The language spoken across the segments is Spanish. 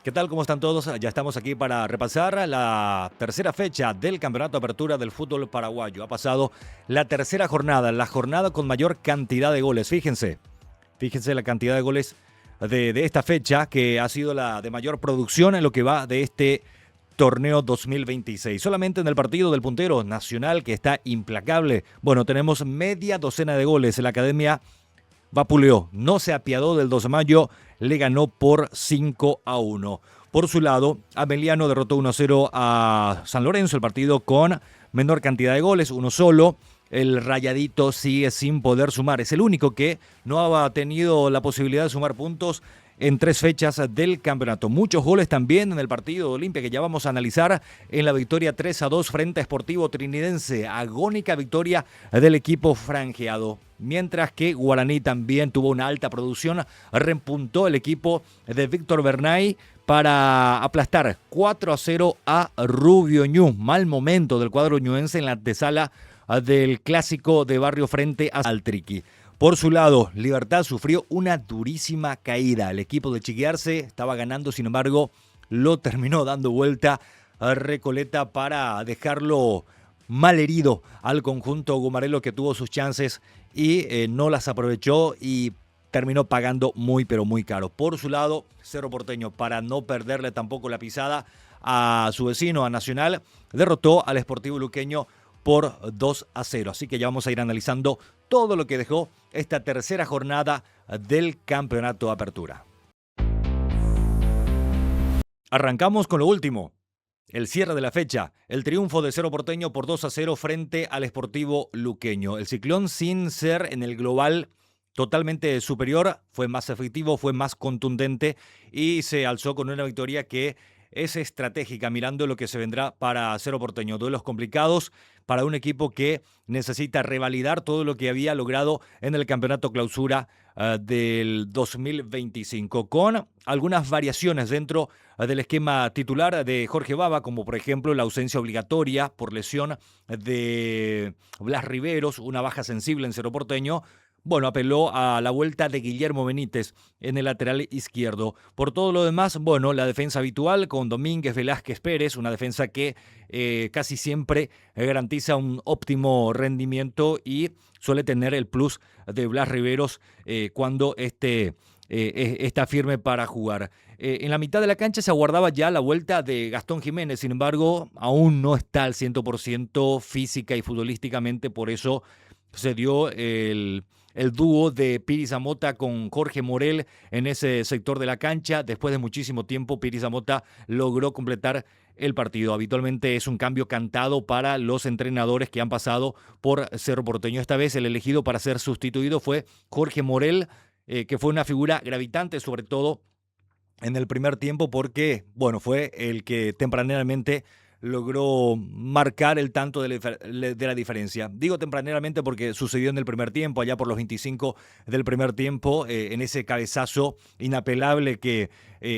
¿Qué tal? ¿Cómo están todos? Ya estamos aquí para repasar la tercera fecha del Campeonato Apertura del fútbol paraguayo. Ha pasado la tercera jornada, la jornada con mayor cantidad de goles. Fíjense la cantidad de goles de esta fecha, que ha sido la de mayor producción en lo que va de este torneo 2026. Solamente en el partido del puntero Nacional, que está implacable. Bueno, tenemos media docena de goles. La Academia vapuleó, no se apiadó del 2 de mayo, le ganó por 5-1. Por su lado, Ameliano derrotó 1-0 a San Lorenzo, el partido con menor cantidad de goles, uno solo. El Rayadito sigue sin poder sumar, es el único que no ha tenido la posibilidad de sumar puntos en 3 fechas del campeonato. Muchos goles también en el partido de Olimpia, que ya vamos a analizar, en la victoria 3-2 frente a Sportivo Trinidense. Agónica victoria del equipo franjeado. Mientras que Guaraní también tuvo una alta producción, repuntó el equipo de Víctor Bernay para aplastar 4-0 a Rubio Ñu. Mal momento del cuadro ñuense en la antesala del clásico de barrio frente a Altriqui. Por su lado, Libertad sufrió una durísima caída. El equipo de Chiquiarse estaba ganando, sin embargo, lo terminó dando vuelta a Recoleta para dejarlo mal herido al conjunto gumarelo, que tuvo sus chances y no las aprovechó y terminó pagando muy pero muy caro. Por su lado, Cerro Porteño, para no perderle tampoco la pisada a su vecino, a Nacional, derrotó al Sportivo Luqueño por 2-0. Así que ya vamos a ir analizando todo lo que dejó esta tercera jornada del Campeonato Apertura. Arrancamos con lo último. El cierre de la fecha, el triunfo de Cerro Porteño por 2-0 frente al Sportivo Luqueño. El Ciclón, sin ser en el global totalmente superior, fue más efectivo, fue más contundente y se alzó con una victoria que es estratégica, mirando lo que se vendrá para Cerro Porteño. Duelos complicados para un equipo que necesita revalidar todo lo que había logrado en el Campeonato Clausura del 2025, con algunas variaciones dentro del esquema titular de Jorge Baba, como por ejemplo la ausencia obligatoria por lesión de Blas Riveros, una baja sensible en Cerro Porteño. Bueno, apeló a la vuelta de Guillermo Benítez en el lateral izquierdo. Por todo lo demás, bueno, la defensa habitual con Domínguez, Velázquez, Pérez, una defensa que casi siempre garantiza un óptimo rendimiento y suele tener el plus de Blas Riveros cuando está firme para jugar. En la mitad de la cancha se aguardaba ya la vuelta de Gastón Jiménez, sin embargo, aún no está al 100% física y futbolísticamente, por eso se dio el dúo de Piri Zamota con Jorge Morel en ese sector de la cancha. Después de muchísimo tiempo, Piri Zamota logró completar el partido. Habitualmente es un cambio cantado para los entrenadores que han pasado por Cerro Porteño. Esta vez el elegido para ser sustituido fue Jorge Morel, que fue una figura gravitante, sobre todo en el primer tiempo, porque, bueno, fue el que tempraneramente logró marcar el tanto de la diferencia. Digo tempraneramente porque sucedió en el primer tiempo, allá por los 25 del primer tiempo, en ese cabezazo inapelable que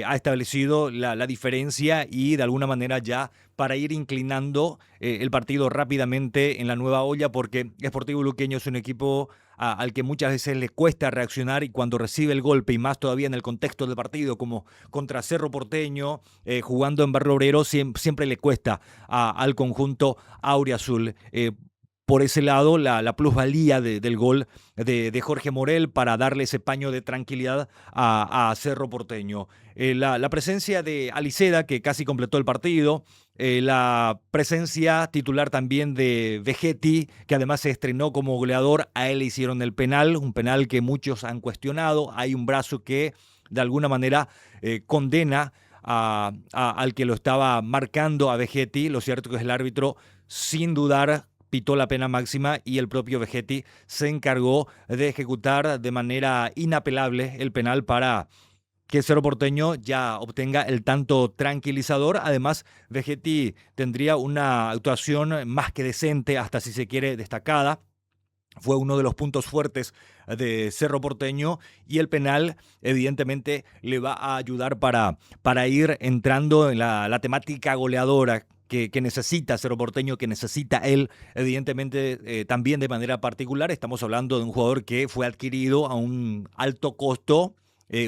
ha establecido la diferencia y de alguna manera ya para ir inclinando el partido rápidamente en la nueva olla, porque Sportivo Luqueño es un equipo al que muchas veces le cuesta reaccionar, y cuando recibe el golpe, y más todavía en el contexto del partido, como contra Cerro Porteño, jugando en Barrio Obrero, siempre le cuesta al conjunto auriazul. Por ese lado, la plusvalía del gol de Jorge Morel para darle ese paño de tranquilidad a Cerro Porteño. La presencia de Aliceda, que casi completó el partido. La presencia titular también de Vegetti, que además se estrenó como goleador. A él le hicieron el penal, un penal que muchos han cuestionado. Hay un brazo que de alguna manera condena al que lo estaba marcando, a Vegetti. Lo cierto es que el árbitro, sin dudar, pitó la pena máxima y el propio Vegetti se encargó de ejecutar de manera inapelable el penal para que Cerro Porteño ya obtenga el tanto tranquilizador. Además, Vegetti tendría una actuación más que decente, hasta si se quiere destacada. Fue uno de los puntos fuertes de Cerro Porteño, y el penal evidentemente le va a ayudar para ir entrando en la temática goleadora que necesita Cerro Porteño, que necesita él, evidentemente también de manera particular. Estamos hablando de un jugador que fue adquirido a un alto costo,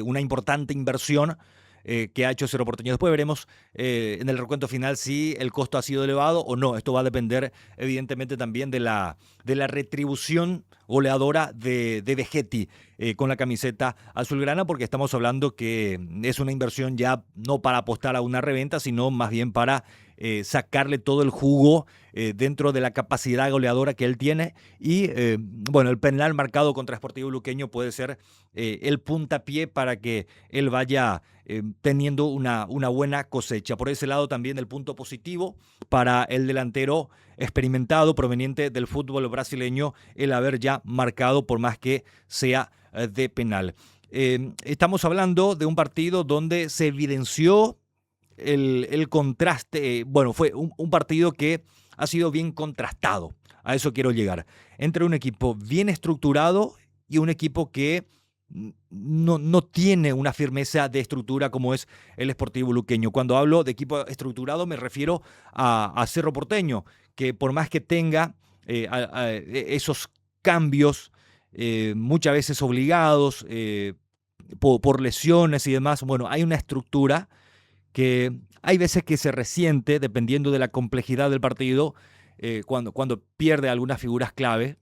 una importante inversión, que ha hecho Cerro Porteño. Después veremos en el recuento final si el costo ha sido elevado o no. Esto va a depender evidentemente también de la retribución goleadora de Vegetti con la camiseta azulgrana, porque estamos hablando que es una inversión ya no para apostar a una reventa, sino más bien para sacarle todo el jugo dentro de la capacidad goleadora que él tiene. Y bueno, el penal marcado contra Sportivo Luqueño puede ser el puntapié para que él vaya teniendo una buena cosecha. Por ese lado también el punto positivo para el delantero experimentado proveniente del fútbol brasileño, el haber ya marcado por más que sea de penal. Estamos hablando de un partido donde se evidenció el contraste. Bueno, fue un partido que ha sido bien contrastado. A eso quiero llegar. Entre un equipo bien estructurado y un equipo que no tiene una firmeza de estructura como es el Sportivo Luqueño. Cuando hablo de equipo estructurado me refiero a Cerro Porteño, que por más que tenga esos cambios muchas veces obligados por lesiones y demás, bueno, hay una estructura que hay veces que se resiente dependiendo de la complejidad del partido cuando pierde algunas figuras clave,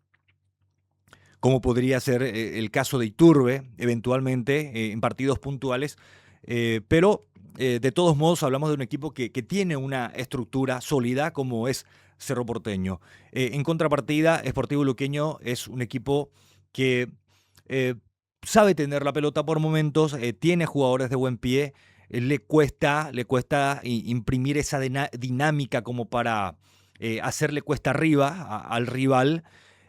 como podría ser el caso de Iturbe, eventualmente, en partidos puntuales. Pero de todos modos hablamos de un equipo que tiene una estructura sólida como es Cerro Porteño. En contrapartida, Sportivo Luqueño es un equipo que sabe tener la pelota por momentos, tiene jugadores de buen pie, le cuesta imprimir esa dinámica como para hacerle cuesta arriba al rival.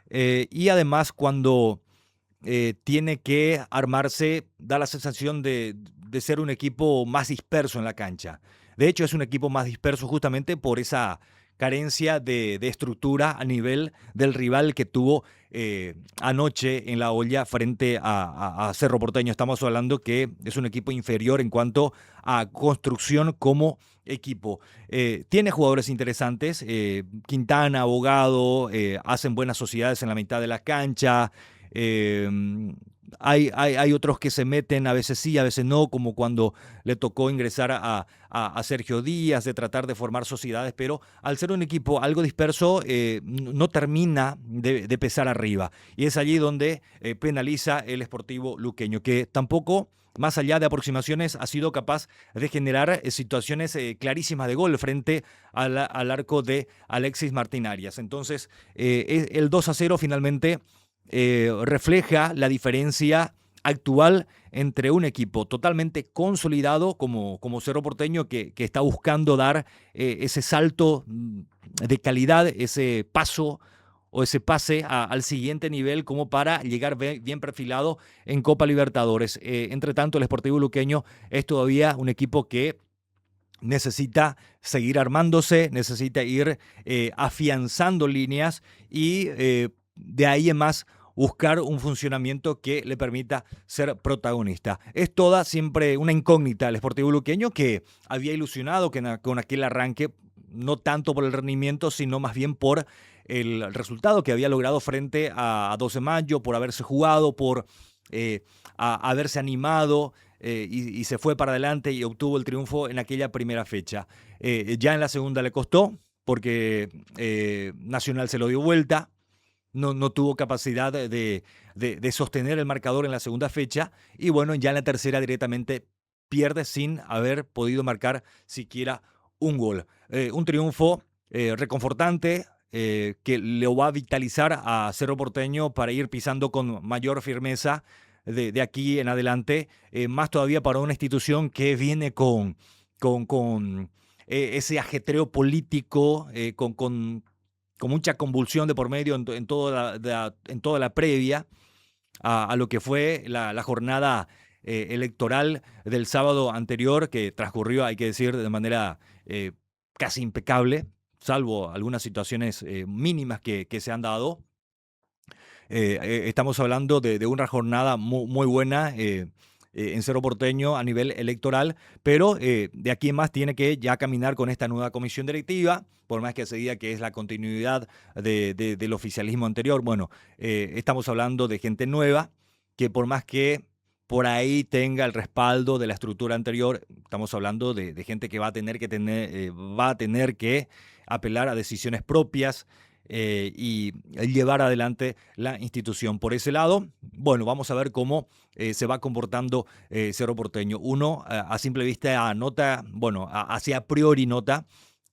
Y además cuando tiene que armarse, da la sensación de ser un equipo más disperso en la cancha. De hecho, es un equipo más disperso justamente por esa carencia de estructura a nivel del rival que tuvo anoche en la olla frente a Cerro Porteño. Estamos hablando que es un equipo inferior en cuanto a construcción como equipo. Tiene jugadores interesantes, Quintana, Abogado, hacen buenas sociedades en la mitad de la cancha. Hay otros que se meten, a veces sí, a veces no, como cuando le tocó ingresar a Sergio Díaz, de tratar de formar sociedades, pero al ser un equipo algo disperso, no termina de pesar arriba. Y es allí donde penaliza el Sportivo Luqueño, que tampoco, más allá de aproximaciones, ha sido capaz de generar situaciones clarísimas de gol frente al arco de Alexis Martín Arias. Entonces, el 2-0 finalmente refleja la diferencia actual entre un equipo totalmente consolidado como Cerro Porteño, que está buscando dar ese salto de calidad, ese paso o ese pase al siguiente nivel como para llegar bien perfilado en Copa Libertadores. Entre tanto, el Sportivo Luqueño es todavía un equipo que necesita seguir armándose, necesita ir afianzando líneas y de ahí en más buscar un funcionamiento que le permita ser protagonista. Es toda siempre una incógnita el Sportivo Luqueño, que había ilusionado con aquel arranque, no tanto por el rendimiento, sino más bien por el resultado que había logrado frente a 12 de mayo, por haberse jugado, por haberse animado y se fue para adelante y obtuvo el triunfo en aquella primera fecha. Ya en la segunda le costó porque Nacional se lo dio vuelta. No tuvo capacidad de sostener el marcador en la segunda fecha y bueno, ya en la tercera directamente pierde sin haber podido marcar siquiera un gol. Un triunfo reconfortante que le va a vitalizar a Cerro Porteño para ir pisando con mayor firmeza de aquí en adelante, más todavía para una institución que viene con ese ajetreo político, con mucha convulsión de por medio en toda la previa a lo que fue la jornada electoral del sábado anterior, que transcurrió, hay que decir, de manera casi impecable, salvo algunas situaciones mínimas que se han dado. Estamos hablando de una jornada muy buena en Cerro Porteño a nivel electoral, pero de aquí en más tiene que ya caminar con esta nueva comisión directiva, por más que se diga que es la continuidad del oficialismo anterior. Bueno, estamos hablando de gente nueva que por más que por ahí tenga el respaldo de la estructura anterior. Estamos hablando de gente que va a tener que apelar a decisiones propias y llevar adelante la institución. Por ese lado, bueno, vamos a ver cómo se va comportando Cerro Porteño. Uno, a simple vista, nota, bueno, hacia a priori nota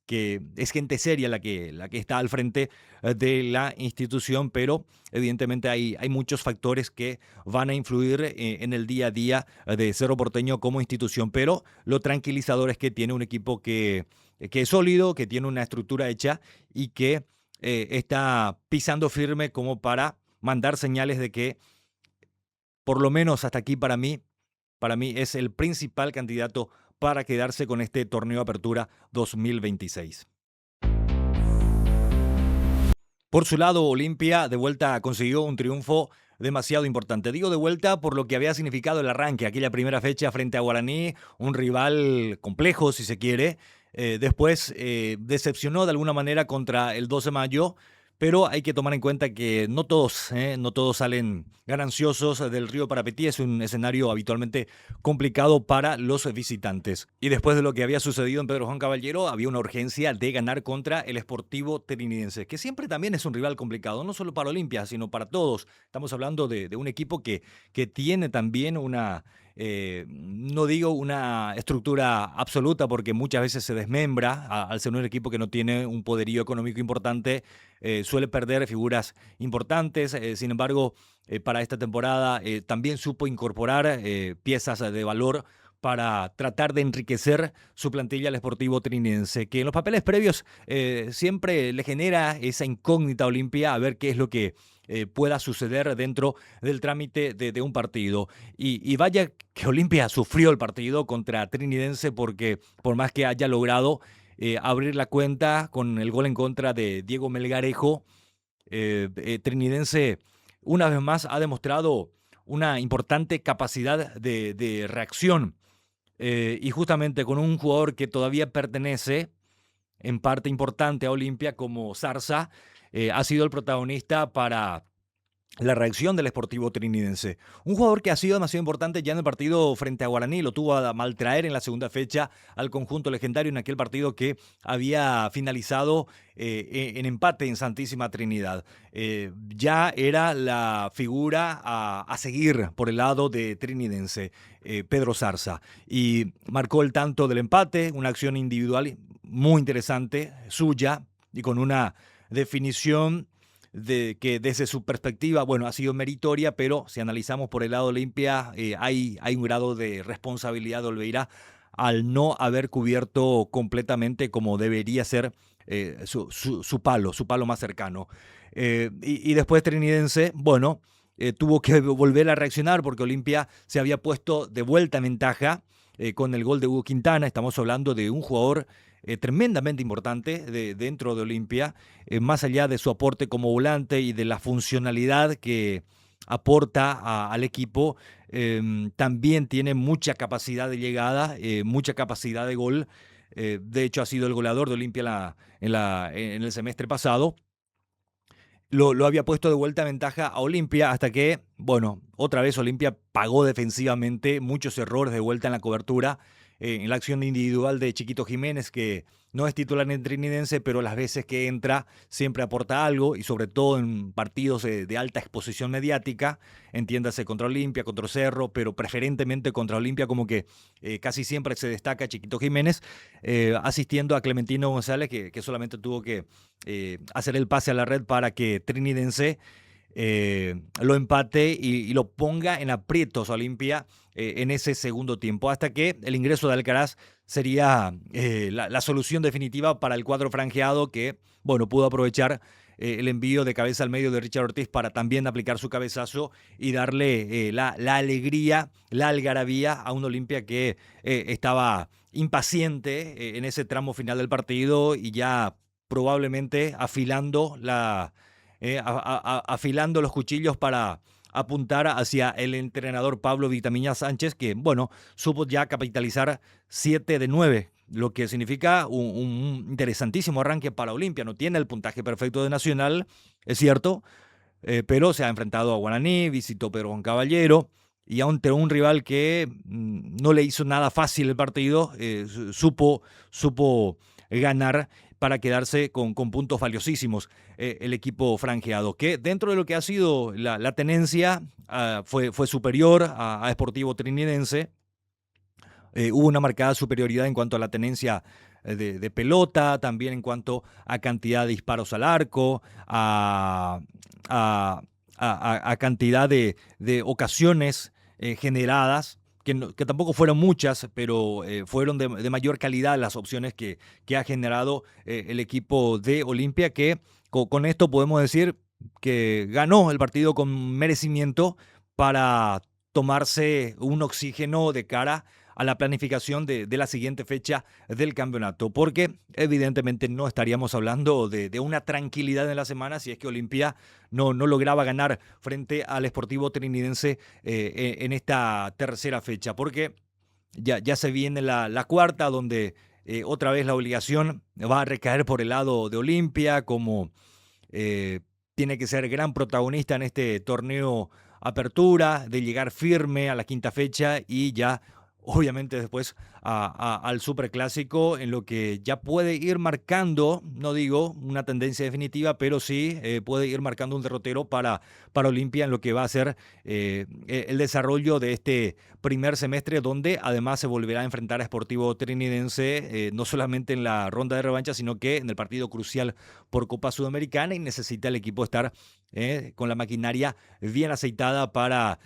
que es gente seria la que está al frente de la institución, pero evidentemente hay muchos factores que van a influir en el día a día de Cerro Porteño como institución, pero lo tranquilizador es que tiene un equipo que es sólido, que tiene una estructura hecha y que está pisando firme como para mandar señales de que, por lo menos hasta aquí para mí es el principal candidato para quedarse con este torneo Apertura 2026. Por su lado, Olimpia de vuelta consiguió un triunfo demasiado importante. Digo de vuelta por lo que había significado el arranque, aquella primera fecha frente a Guaraní, un rival complejo si se quiere. Después decepcionó de alguna manera contra el 12 de mayo, pero hay que tomar en cuenta que no todos salen gananciosos del Río Parapetí. Es un escenario habitualmente complicado para los visitantes. Y después de lo que había sucedido en Pedro Juan Caballero, había una urgencia de ganar contra el Sportivo Trinidense, que siempre también es un rival complicado, no solo para Olimpia, sino para todos. Estamos hablando de un equipo que tiene también una... no digo una estructura absoluta porque muchas veces se desmembra al ser un equipo que no tiene un poderío económico importante, suele perder figuras importantes. Sin embargo, para esta temporada también supo incorporar piezas de valor para tratar de enriquecer su plantilla al Sportivo Trinidense, que en los papeles previos siempre le genera esa incógnita a Olimpia a ver qué es lo que pueda suceder dentro del trámite de un partido. Y vaya que Olimpia sufrió el partido contra Trinidense porque por más que haya logrado abrir la cuenta con el gol en contra de Diego Melgarejo, Trinidense una vez más ha demostrado una importante capacidad de reacción y justamente con un jugador que todavía pertenece en parte importante a Olimpia como Zarza, ha sido el protagonista para la reacción del Sportivo Trinidense. Un jugador que ha sido demasiado importante ya en el partido frente a Guaraní, lo tuvo a maltraer en la segunda fecha al conjunto legendario en aquel partido que había finalizado en empate en Santísima Trinidad. Ya era la figura a seguir por el lado de Trinidense, Pedro Zarza, y marcó el tanto del empate, una acción individual muy interesante, suya, y con una definición de que desde su perspectiva, bueno, ha sido meritoria, pero si analizamos por el lado Olimpia, hay un grado de responsabilidad de Olveira al no haber cubierto completamente como debería ser su palo más cercano. Y después Trinidense, bueno, tuvo que volver a reaccionar porque Olimpia se había puesto de vuelta en ventaja con el gol de Hugo Quintana. Estamos hablando de un jugador tremendamente importante dentro de Olimpia, más allá de su aporte como volante y de la funcionalidad que aporta al equipo, también tiene mucha capacidad de llegada, mucha capacidad de gol. De hecho, ha sido el goleador de Olimpia en el semestre pasado. Lo había puesto de vuelta a ventaja a Olimpia hasta que, bueno, otra vez Olimpia pagó defensivamente, muchos errores de vuelta en la cobertura, en la acción individual de Chiquito Jiménez, que no es titular en Trinidense, pero las veces que entra siempre aporta algo, y sobre todo en partidos de alta exposición mediática, entiéndase contra Olimpia, contra Cerro, pero preferentemente contra Olimpia, como que casi siempre se destaca Chiquito Jiménez, asistiendo a Clementino González, que solamente tuvo que hacer el pase a la red para que Trinidense lo empate y lo ponga en aprietos a Olimpia en ese segundo tiempo, hasta que el ingreso de Alcaraz sería la solución definitiva para el cuadro franjeado que, bueno, pudo aprovechar el envío de cabeza al medio de Richard Ortiz para también aplicar su cabezazo y darle la alegría, la algarabía a un Olimpia que estaba impaciente en ese tramo final del partido y ya probablemente afilando afilando los cuchillos para apuntar hacia el entrenador Pablo Vitamiña Sánchez, que, bueno, supo ya capitalizar 7 de 9, lo que significa un interesantísimo arranque para Olimpia. No tiene el puntaje perfecto de Nacional, es cierto, pero se ha enfrentado a Guaraní, visitó Pedro Juan Caballero, y ante un rival que no le hizo nada fácil el partido, supo ganar para quedarse con puntos valiosísimos el equipo franjeado, que dentro de lo que ha sido la tenencia fue superior a Sportivo Trinidense. Hubo una marcada superioridad en cuanto a la tenencia de pelota, también en cuanto a cantidad de disparos al arco, a, a cantidad de ocasiones generadas, que tampoco fueron muchas, pero fueron de mayor calidad las opciones que ha generado el equipo de Olimpia, que con esto podemos decir que ganó el partido con merecimiento para tomarse un oxígeno de cara a la planificación de la siguiente fecha del campeonato, porque evidentemente no estaríamos hablando de una tranquilidad en la semana si es que Olimpia no lograba ganar frente al Sportivo Trinidense en esta tercera fecha, porque ya se viene la cuarta, donde otra vez la obligación va a recaer por el lado de Olimpia, como tiene que ser gran protagonista en este torneo Apertura, de llegar firme a la quinta fecha y ya obviamente después al Superclásico, en lo que ya puede ir marcando, no digo una tendencia definitiva, pero sí puede ir marcando un derrotero para Olimpia en lo que va a ser el desarrollo de este primer semestre, donde además se volverá a enfrentar a Sportivo Trinidense, no solamente en la ronda de revancha, sino que en el partido crucial por Copa Sudamericana, y necesita el equipo estar con la maquinaria bien aceitada para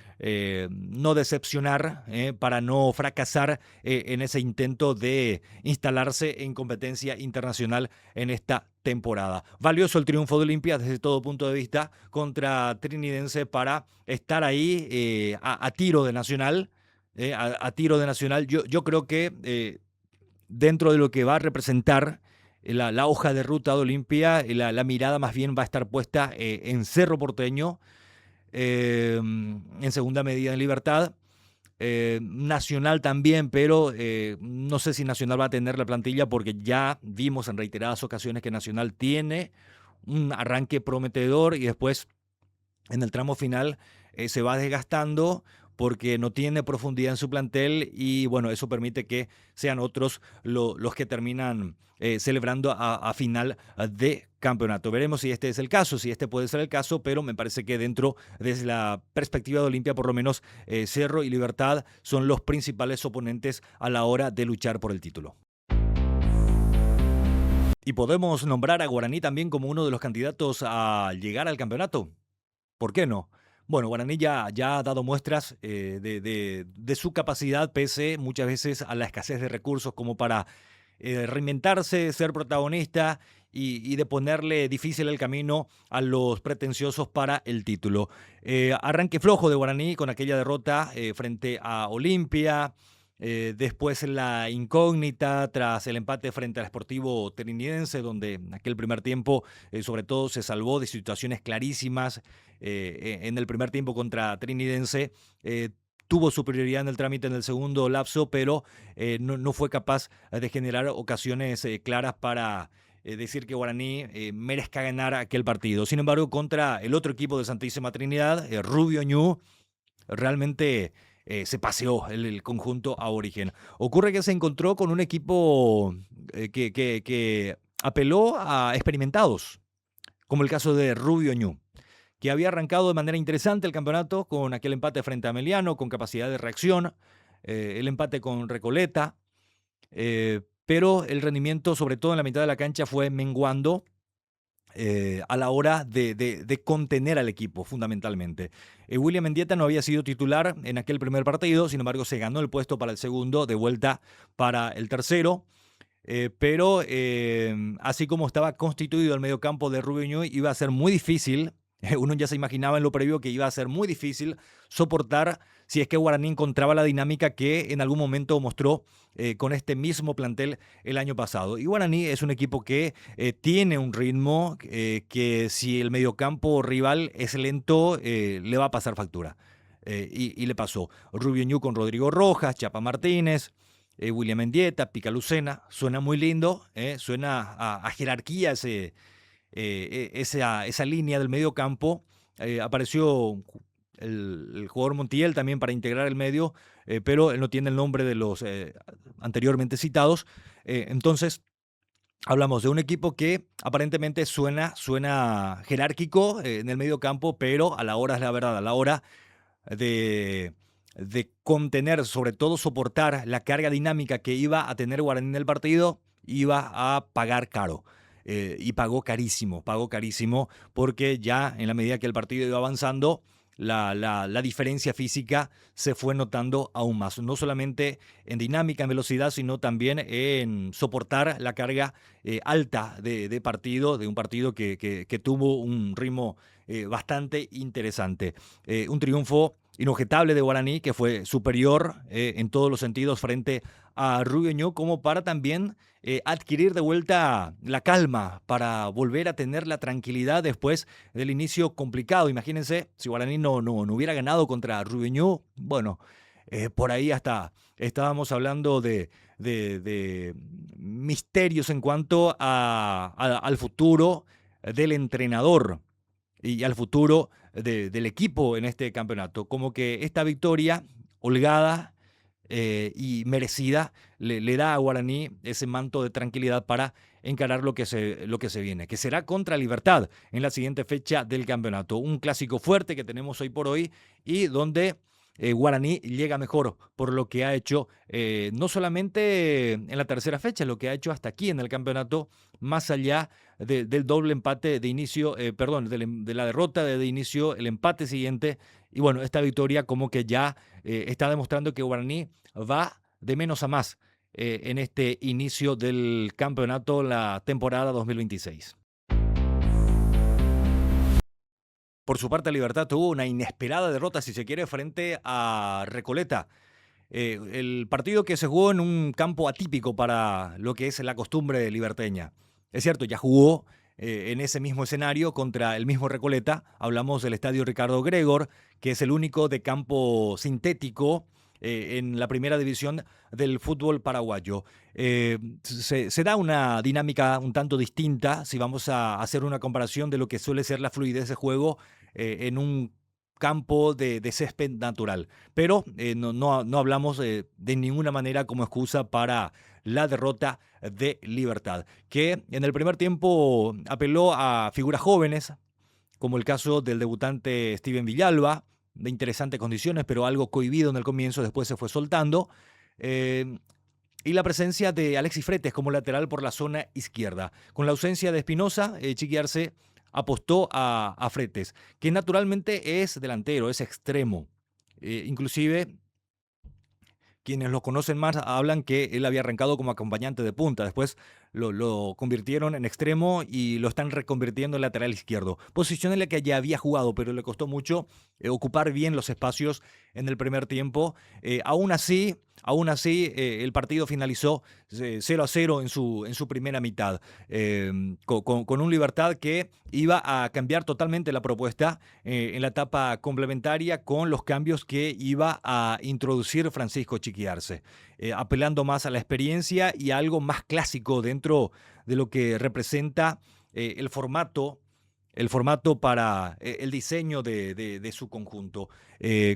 no decepcionar, para no fracasar en ese intento de instalarse en competencia internacional en esta temporada. Valioso el triunfo de Olimpia desde todo punto de vista contra Trinidense para estar ahí a tiro de Nacional. A tiro de Nacional, yo creo que dentro de lo que va a representar la hoja de ruta de Olimpia, la mirada más bien va a estar puesta en Cerro Porteño, en segunda medida en Libertad. Nacional también, pero no sé si Nacional va a tener la plantilla, porque ya vimos en reiteradas ocasiones que Nacional tiene un arranque prometedor y después en el tramo final se va desgastando porque no tiene profundidad en su plantel, y bueno, eso permite que sean otros los que terminan celebrando a final de campeonato. Veremos si este es el caso, si este puede ser el caso, pero me parece que dentro, desde la perspectiva de Olimpia, por lo menos Cerro y Libertad son los principales oponentes a la hora de luchar por el título. Y podemos nombrar a Guaraní también como uno de los candidatos a llegar al campeonato. ¿Por qué no? Bueno, Guaraní ya ha dado muestras de su capacidad, pese muchas veces a la escasez de recursos, como para reinventarse, ser protagonista y de ponerle difícil el camino a los pretenciosos para el título. Arranque flojo de Guaraní con aquella derrota frente a Olimpia. Después la incógnita tras el empate frente al Sportivo Trinidense, donde en aquel primer tiempo sobre todo se salvó de situaciones clarísimas en el primer tiempo contra Trinidense. Tuvo superioridad en el trámite en el segundo lapso, pero no fue capaz de generar ocasiones claras para decir que Guaraní merezca ganar aquel partido. Sin embargo, contra el otro equipo de Santísima Trinidad, Rubio Ñu, realmente se paseó el conjunto aborigen. Ocurre que se encontró con un equipo que apeló a experimentados, como el caso de Rubio Ñu, que había arrancado de manera interesante el campeonato con aquel empate frente a Meliano, con capacidad de reacción, el empate con Recoleta, pero el rendimiento, sobre todo en la mitad de la cancha, fue menguando a la hora de contener al equipo, fundamentalmente. William Mendieta no había sido titular en aquel primer partido, sin embargo se ganó el puesto para el segundo, de vuelta para el tercero. Pero así como estaba constituido el mediocampo de Rubio Ñu, iba a ser muy difícil, uno ya se imaginaba en lo previo que iba a ser muy difícil soportar si es que Guaraní encontraba la dinámica que en algún momento mostró con este mismo plantel el año pasado. Y Guaraní es un equipo que tiene un ritmo que si el mediocampo rival es lento, le va a pasar factura. Y le pasó. Rubio Ñu con Rodrigo Rojas, Chapa Martínez, William Mendieta, Pica Lucena. Suena muy lindo, suena a jerarquía esa línea del medio campo. Apareció el jugador Montiel también para integrar el medio, pero él no tiene el nombre de los anteriormente citados. Entonces, hablamos de un equipo que aparentemente suena jerárquico en el medio campo, pero a la hora es la verdad, a la hora de, de contener, sobre todo soportar la carga dinámica que iba a tener Guaraní en el partido, iba a pagar caro. Y pagó carísimo, porque ya en la medida que el partido iba avanzando, la diferencia física se fue notando aún más. No solamente en dinámica, en velocidad, sino también en soportar la carga alta de partido, de un partido que tuvo un ritmo bastante interesante. Un triunfo inobjetable de Guaraní, que fue superior en todos los sentidos frente a Rubeñó, como para también adquirir de vuelta la calma, para volver a tener la tranquilidad después del inicio complicado. Imagínense, si Guaraní no hubiera ganado contra Rubeñó, bueno, por ahí hasta estábamos hablando de misterios en cuanto al futuro del entrenador y al futuro del equipo en este campeonato. Como que esta victoria holgada y merecida le da a Guaraní ese manto de tranquilidad para encarar lo que se viene, que será contra Libertad en la siguiente fecha del campeonato. Un clásico fuerte que tenemos hoy por hoy y donde Guaraní llega mejor por lo que ha hecho, no solamente en la tercera fecha, lo que ha hecho hasta aquí en el campeonato, más allá del doble empate de inicio, de la derrota de inicio, el empate siguiente. Y bueno, esta victoria como que ya está demostrando que Guaraní va de menos a más en este inicio del campeonato, la temporada 2026. Por su parte, Libertad tuvo una inesperada derrota, si se quiere, frente a Recoleta. El partido que se jugó en un campo atípico para lo que es la costumbre liberteña. Es cierto, ya jugó en ese mismo escenario contra el mismo Recoleta. Hablamos del estadio Ricardo Gregor, que es el único de campo sintético en la primera división del fútbol paraguayo. Se da una dinámica un tanto distinta si vamos a hacer una comparación de lo que suele ser la fluidez de juego en un campo de césped natural. Pero no hablamos de ninguna manera como excusa para la derrota de Libertad, que en el primer tiempo apeló a figuras jóvenes, como el caso del debutante Steven Villalba, de interesantes condiciones, pero algo cohibido en el comienzo, después se fue soltando. Y la presencia de Alexis Fretes como lateral por la zona izquierda. Con la ausencia de Espinosa, Chiqui Arce apostó a Fretes, que naturalmente es delantero, es extremo. Inclusive, quienes lo conocen más hablan que él había arrancado como acompañante de punta. Después lo convirtieron en extremo y lo están reconvirtiendo en lateral izquierdo. Posición en la que ya había jugado, pero le costó mucho ocupar bien los espacios en el primer tiempo. Aún así, el partido finalizó 0-0 en su primera mitad, con un Libertad que iba a cambiar totalmente la propuesta en la etapa complementaria con los cambios que iba a introducir Francisco Chiqui Arce, apelando más a la experiencia y a algo más clásico dentro de lo que representa el formato para el diseño de su conjunto,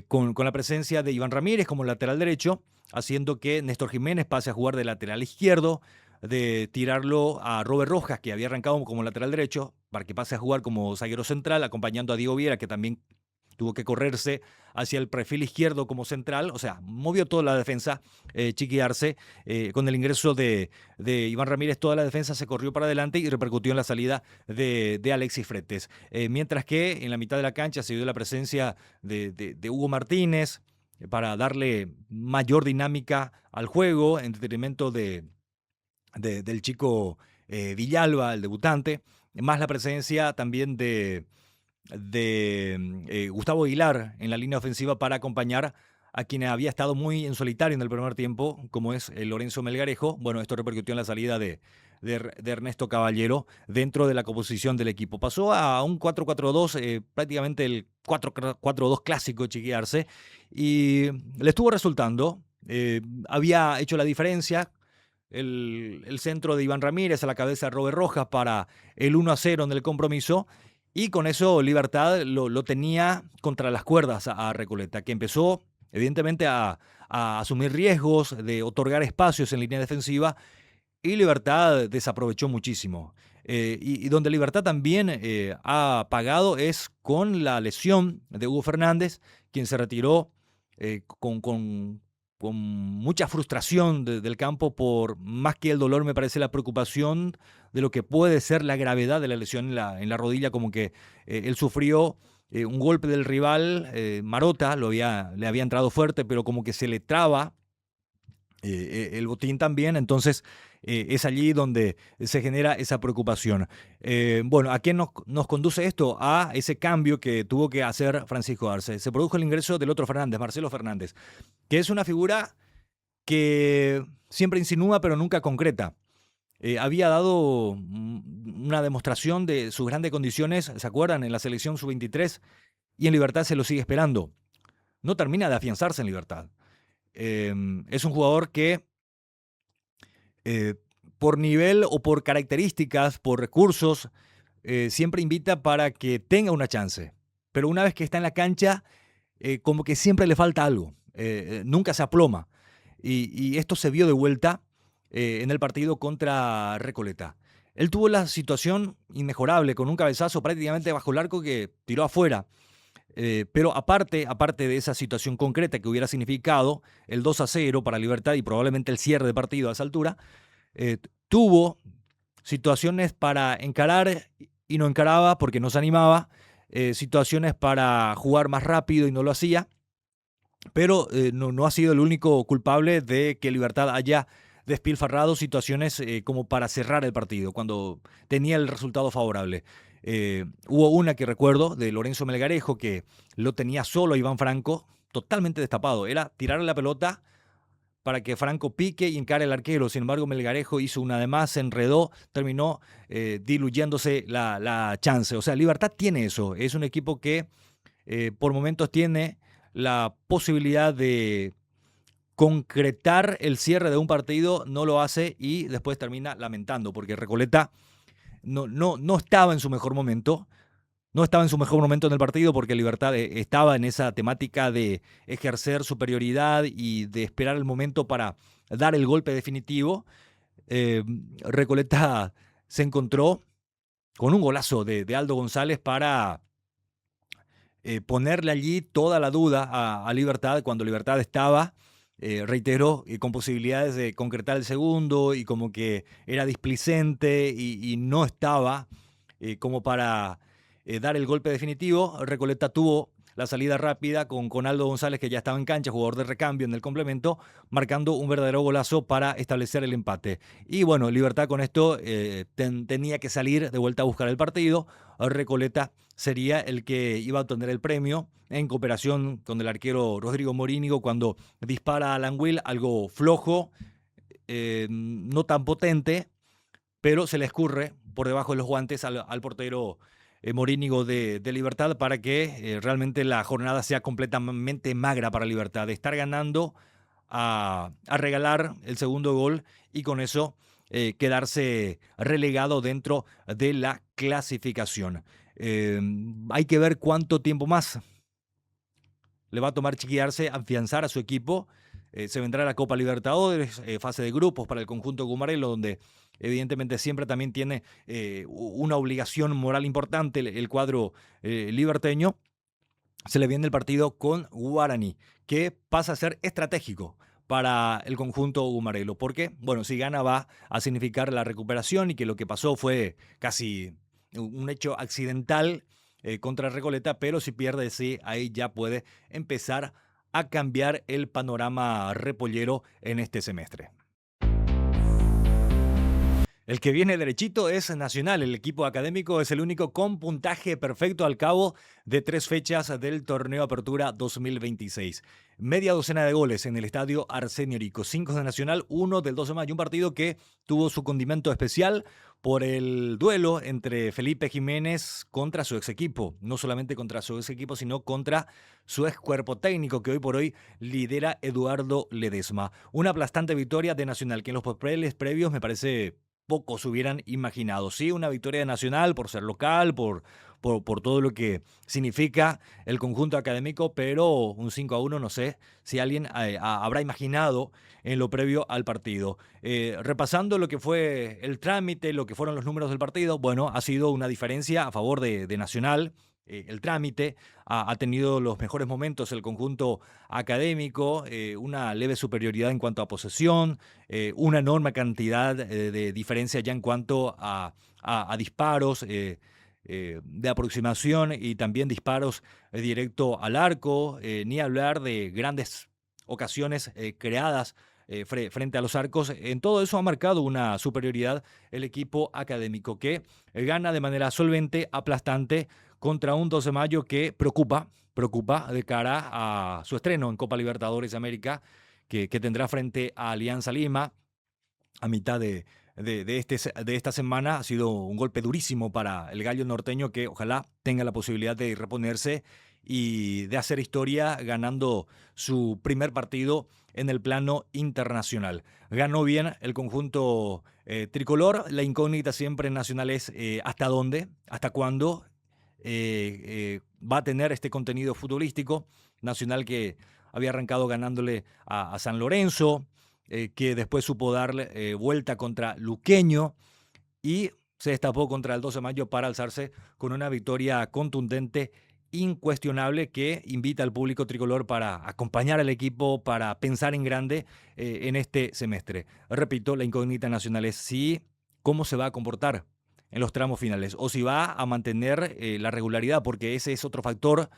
con la presencia de Iván Ramírez como lateral derecho, haciendo que Néstor Jiménez pase a jugar de lateral izquierdo, de tirarlo a Robert Rojas, que había arrancado como lateral derecho, para que pase a jugar como zaguero central, acompañando a Diego Viera, que también tuvo que correrse hacia el perfil izquierdo como central. O sea, movió toda la defensa Chiqui Arce. Con el ingreso de Iván Ramírez, toda la defensa se corrió para adelante y repercutió en la salida de Alexis Fretes. Mientras que en la mitad de la cancha se dio la presencia de Hugo Martínez para darle mayor dinámica al juego, en detrimento del chico Villalba, el debutante, más la presencia también de Gustavo Aguilar en la línea ofensiva para acompañar a quien había estado muy en solitario en el primer tiempo, como es Lorenzo Melgarejo. Bueno, esto repercutió en la salida de Ernesto Caballero dentro de la composición del equipo. Pasó a un 4-4-2, prácticamente el 4-4-2 clásico de Chiqui Arce, y le estuvo resultando. Había hecho la diferencia el centro de Iván Ramírez a la cabeza de Robert Rojas para el 1-0 en el compromiso. Y con eso Libertad lo tenía contra las cuerdas a Recoleta, que empezó evidentemente a asumir riesgos, de otorgar espacios en línea defensiva, y Libertad desaprovechó muchísimo. Y donde Libertad también ha pagado es con la lesión de Hugo Fernández, quien se retiró con mucha frustración del campo, por más que el dolor, me parece la preocupación de lo que puede ser la gravedad de la lesión en la rodilla, como que él sufrió un golpe del rival, Marota, le había entrado fuerte, pero como que se le traba el botín también, entonces es allí donde se genera esa preocupación. Bueno, ¿a qué nos conduce esto? A ese cambio que tuvo que hacer Francisco Arce. Se produjo el ingreso del otro Fernández, Marcelo Fernández, que es una figura que siempre insinúa pero nunca concreta. Había dado una demostración de sus grandes condiciones, ¿se acuerdan? En la selección sub-23, y en Libertad se lo sigue esperando. No termina de afianzarse en Libertad. Es un jugador que por nivel o por características, por recursos, siempre invita para que tenga una chance. Pero una vez que está en la cancha, como que siempre le falta algo. Nunca se aploma. Y esto se vio de vuelta en el partido contra Recoleta. Él tuvo la situación inmejorable, con un cabezazo prácticamente bajo el arco que tiró afuera. Pero aparte de esa situación concreta que hubiera significado el 2-0 para Libertad y probablemente el cierre de partido a esa altura, tuvo situaciones para encarar y no encaraba porque no se animaba, situaciones para jugar más rápido y no lo hacía, pero no ha sido el único culpable de que Libertad haya despilfarrado situaciones como para cerrar el partido, cuando tenía el resultado favorable. Hubo una que recuerdo de Lorenzo Melgarejo, que lo tenía solo a Iván Franco, totalmente destapado. Era tirarle la pelota para que Franco pique y encare al arquero. Sin embargo, Melgarejo hizo una de más, se enredó, terminó diluyéndose la chance. O sea, Libertad tiene eso. Es un equipo que por momentos tiene la posibilidad de concretar el cierre de un partido, no lo hace y después termina lamentando, porque Recoleta no estaba en su mejor momento. No estaba en su mejor momento en el partido porque Libertad estaba en esa temática de ejercer superioridad y de esperar el momento para dar el golpe definitivo. Recoleta se encontró con un golazo de Aldo González para ponerle allí toda la duda a Libertad, cuando Libertad estaba, reitero, con posibilidades de concretar el segundo, y como que era displicente y no estaba como para dar el golpe definitivo. Recoleta tuvo la salida rápida con Aldo González, que ya estaba en cancha, jugador de recambio en el complemento, marcando un verdadero golazo para establecer el empate. Y bueno, Libertad con esto tenía que salir de vuelta a buscar el partido. Recoleta sería el que iba a obtener el premio, en cooperación con el arquero Rodrigo Morínigo, cuando dispara a Languil, algo flojo, no tan potente, pero se le escurre por debajo de los guantes al portero Morínigo de Libertad, para que realmente la jornada sea completamente magra para Libertad. De estar ganando a regalar el segundo gol y con eso quedarse relegado dentro de la clasificación. Hay que ver cuánto tiempo más le va a tomar Chiquiarse afianzar a su equipo. Se vendrá la Copa Libertadores, fase de grupos para el conjunto Gumarelo, donde evidentemente siempre también tiene una obligación moral importante el cuadro liberteño. Se le viene el partido con Guaraní, que pasa a ser estratégico para el conjunto Gumarelo, porque, bueno, si gana va a significar la recuperación, y que lo que pasó fue casi un hecho accidental contra Recoleta, pero si pierde, sí, ahí ya puede empezar a cambiar el panorama repollero en este semestre. El que viene derechito es Nacional. El equipo académico es el único con puntaje perfecto al cabo de 3 fechas del torneo Apertura 2026. Media docena de goles en el estadio Arsenio Rico. 5 de Nacional, 1 del 12 de mayo. Un partido que tuvo su condimento especial por el duelo entre Felipe Jiménez contra su ex equipo. No solamente contra su ex equipo, sino contra su ex cuerpo técnico, que hoy por hoy lidera Eduardo Ledesma. Una aplastante victoria de Nacional, que en los papeles previos me parece pocos hubieran imaginado. Sí, una victoria de Nacional por ser local, por todo lo que significa el conjunto académico, pero un 5-1 no sé si alguien habrá imaginado en lo previo al partido. Repasando lo que fue el trámite, lo que fueron los números del partido, bueno, ha sido una diferencia a favor de Nacional. El trámite ha tenido los mejores momentos el conjunto académico, una leve superioridad en cuanto a posesión, una enorme cantidad de diferencia ya en cuanto a disparos de aproximación y también disparos directo al arco, ni hablar de grandes ocasiones creadas frente a los arcos. En todo eso ha marcado una superioridad el equipo académico que gana de manera solvente, aplastante, contra un 12 de mayo que preocupa de cara a su estreno en Copa Libertadores de América, que tendrá frente a Alianza Lima a mitad de esta semana. Ha sido un golpe durísimo para el gallo norteño, que ojalá tenga la posibilidad de reponerse y de hacer historia ganando su primer partido en el plano internacional. Ganó bien el conjunto tricolor. La incógnita siempre en Nacional es hasta dónde, hasta cuándo va a tener este contenido futbolístico. Nacional que había arrancado ganándole a San Lorenzo, que después supo darle vuelta contra Luqueño y se destapó contra el 12 de mayo para alzarse con una victoria contundente, incuestionable, que invita al público tricolor para acompañar al equipo, para pensar en grande en este semestre. Repito, la incógnita Nacional es cómo se va a comportar en los tramos finales o si va a mantener la regularidad, porque ese es otro factor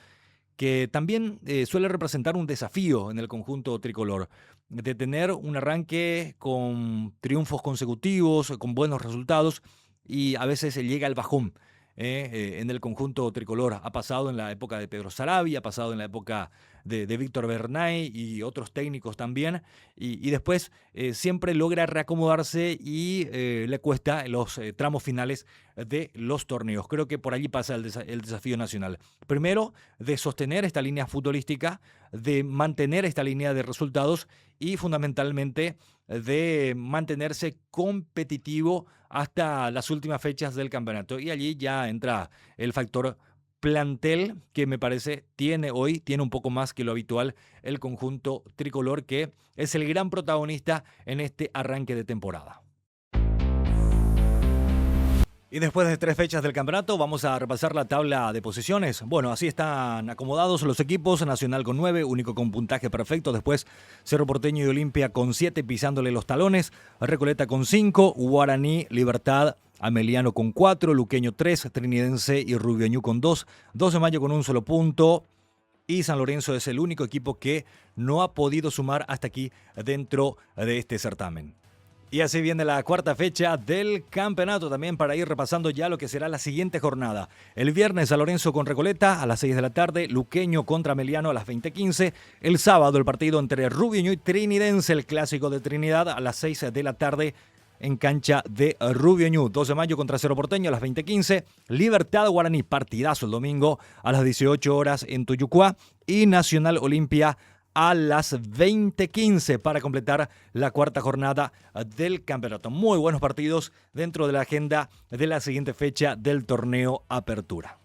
que también suele representar un desafío en el conjunto tricolor, de tener un arranque con triunfos consecutivos, con buenos resultados, y a veces llega el bajón en el conjunto tricolor. Ha pasado en la época de Pedro Sarabia, ha pasado en la época de Víctor Bernay y otros técnicos también, y después siempre logra reacomodarse y le cuesta en los tramos finales de los torneos. Creo que por allí pasa el desafío nacional. Primero, de sostener esta línea futbolística, de mantener esta línea de resultados y fundamentalmente de mantenerse competitivo hasta las últimas fechas del campeonato. Y allí ya entra el factor plantel, que me parece tiene un poco más que lo habitual el conjunto tricolor, que es el gran protagonista en este arranque de temporada. Y después de 3 fechas del campeonato, vamos a repasar la tabla de posiciones. Bueno, así están acomodados los equipos. Nacional con 9, único con puntaje perfecto. Después Cerro Porteño y Olimpia con 7, pisándole los talones. Recoleta con 5, Guaraní, Libertad, Ameliano con 4, Luqueño 3, Trinidense y Rubioñú con 2, 12 de mayo con un solo punto. Y San Lorenzo es el único equipo que no ha podido sumar hasta aquí dentro de este certamen. Y así viene la cuarta fecha del campeonato, también para ir repasando ya lo que será la siguiente jornada. El viernes San Lorenzo con Recoleta a las 6 de la tarde, Luqueño contra Ameliano a las 20:15. El sábado el partido entre Rubioñú y Trinidense, el clásico de Trinidad, a las 6 de la tarde en cancha de Rubioñú. 12 de mayo contra Cerro Porteño a las 20:15. Libertad Guaraní, partidazo el domingo a las 18 horas en Tuyucuá. Y Nacional Olimpia a las 20:15 para completar la cuarta jornada del campeonato. Muy buenos partidos dentro de la agenda de la siguiente fecha del torneo Apertura.